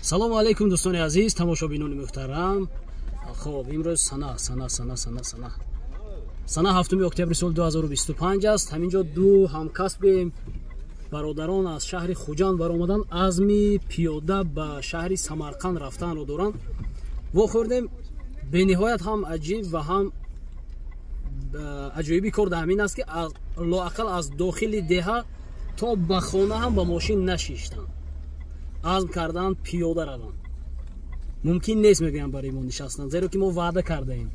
салому алайкум дӯстони азиз, тамошобинони муҳтарам. Хоб имрӯз сана 7 октябри соли 2025 аст. Ҳаминҷо ду ҳамкасбем бародарон аз шаҳри Хуҷанд баромадан азми пиёда ба шаҳри Самарқанд рафтанро доранд. Вохӯрдем бениҳоят ҳам аҷиб ва ҳам аҷоиби кор дар ҳамин аст ки лоақал аз дохили деҳа то ба хона ҳам ба мошин нашиштанд. азм карданд пиёда раванд. мумкин нест мегӯям барои мо нишастанд, зеро ки мо ваъда кардаем.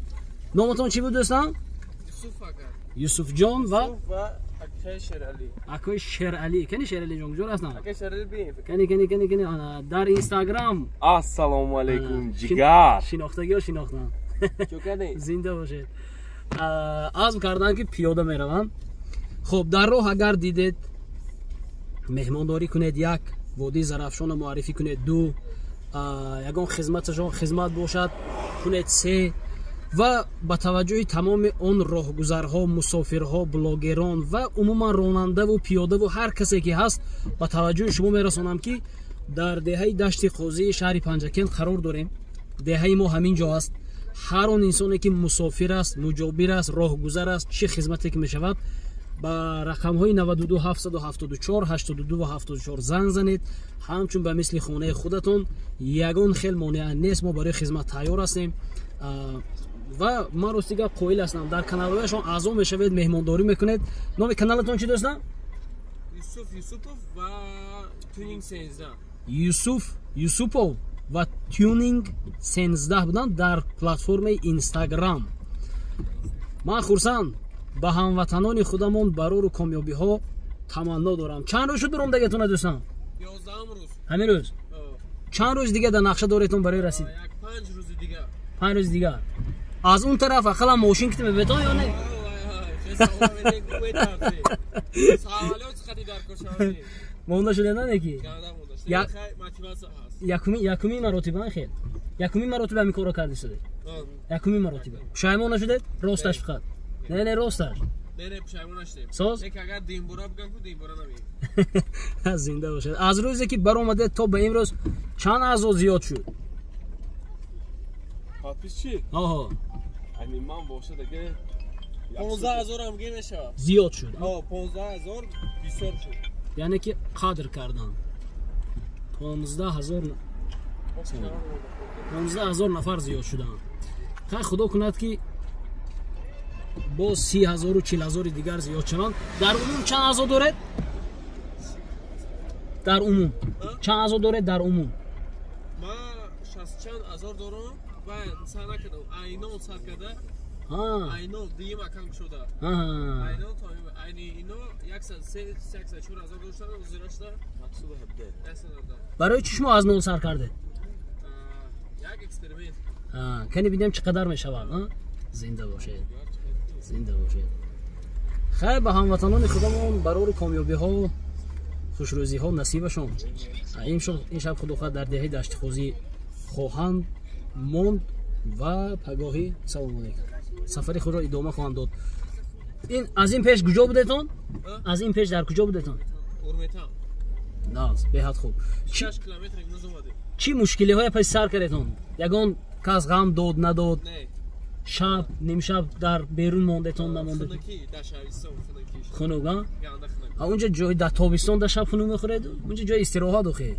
номатон чӣ буд дӯстан? Юсуфҷон ва акои Шералӣ. Кани Шералӣ ҷон куҷо ҳастанд? Кани дар Инстаграм. Ассалому алайкум ҷигар. Шинохтагиҳо шинохтанд. Зинда бошед. азм карданд ки пиёда мераванд. хуб, дар роҳ агар дидед меҳмондорӣ кунед, як водии Зарафшонро муаррифӣ кунед, ду ягон хизмат бошад кунед, се ва ба таваҷҷӯҳи тамоми он роҳгузарҳо, мусофирҳо, блогерон ва умуман ронандаву пиёдаву ҳар касе ки ҳаст ба таваҷҷӯҳи шумо мерасонам ки дар деҳаи дашти Қозии шаҳри Панҷакент қарор дорем. деҳаи мо ҳамин ҷо аст. ҳар он инсоне ки мусофир аст, муҷобир аст, роҳгузар аст, чӣ хизмате ки мешавад, ба рақамҳои 92 774 82 74 занг занед. ҳамчун ба мисли хонаи худатон ягон хел монеа нест, мо барои хизмат тайёр ҳастем. ва ман ростига қоил ҳастам дар каналҳояшон аъзо мешавед, меҳмондорӣ мекунед. номи каналатон чӣ дӯстан? Юсупов ва Tuning 13. Юсупов ва Tuning 13 буданд дар платформаи Инстаграм. ман хурсанд ба ҳамватанони худамон барору комёбиҳо таманно дорам. чанд рӯз шуд ромдагатона дӯстан? 11 рӯз. ҳамин рӯз? чанд рӯз дига дар нақша доретон барои расид? 5 рӯзи дига. 5 рӯзи дига. аз он тараф ақалла мошин китӣ мебетон ё не? монда шудена ки? якумин маротиба хел. якумин маротиба ҳамин корро карди шуде. якумин маротиба. пушаймон нашудед? Росташ фақат. Не росташ. Не пушаймон наштем. Соз? Ек агар димбора бигам ку димбора намеем. Зинда бошед. аз рӯзе ки баромадед то ба имрӯз чанд аъзо зиёд шуд? подпис чӣ? Оҳо. ани ман бошад аге 15000 ҳам ге мешавад. Зиёд шуд. 15000 бисёр шуд. яъне ки қадр карданд. 15000 нафар зиёд шуданд. хай худо кунад ки бо 30000 40000 дигар зиёд шаванд. дар умум чанд аъзо доред? дар умум чанд аъзо доред? дар умум ман 60 чанд азор дорам ва сана кардам айнон сар карда. айнон дигим акам шуда. айнон то айни ино 100-40000 доштан зирашта мақсуда ҳабда. барои чӣ шумо аз нол сар кардед? як эксперимент. кани бидем чӣ қадар мешавад. зинда бошед. зинда бошед. хай ба ҳамватанони худамон барори комёбиҳо, хушрӯзиҳо насибашон. ин шаб худохоҳад дар деҳаи дашти Қозӣ хоҳанд монд ва пагоҳӣ салому алайкум сафари худро идома хоҳанд дод. ин аз ин пеш куҷо будетон? аз ин пеш дар куҷо будетон? урметам. беҳад хуб. 6 километр имрӯз омадем. чӣ мушкилиҳое пеш сар кардетон? ягон кас ғам дод надод? шаб нимшаб дар берун мондетон намондед? Хунакӣ дар шаҳристон хунакӣ. Хунук а? Ганда хунак. Аунҷа ҷои дар тобистон дар шаб хунук мехӯред? Унҷа ҷои истироҳат охе.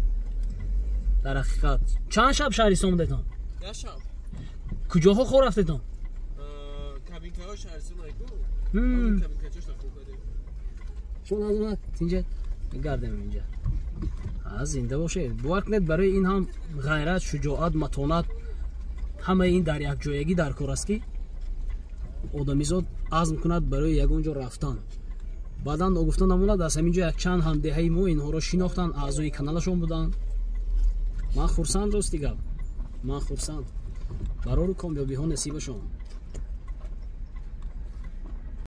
дар ҳақиқат чанд шаб шаҳристон будетон? Як шаб. куҷоҳо хо рафтетон? кабинкаҳои шаҳристон айку. кабинкачаш тафуқ кардем. шумо назонад инҷа гардем инҷа. зинда бошед. бовар кунед барои ин ҳам ғайрат, шуҷоат, матонат, ҳамаи ин дар якҷоягӣ дар кор аст ки одамизод азм кунад барои ягон ҷо рафтан. баъдан ногуфта намонад аз ҳамин ҷо якчанд ҳамдеҳаи мо инҳоро шинохтанд, аъзои каналашон буданд. ман хурсанд рости гап. ман хурсанд барори комёбиҳо насибашон.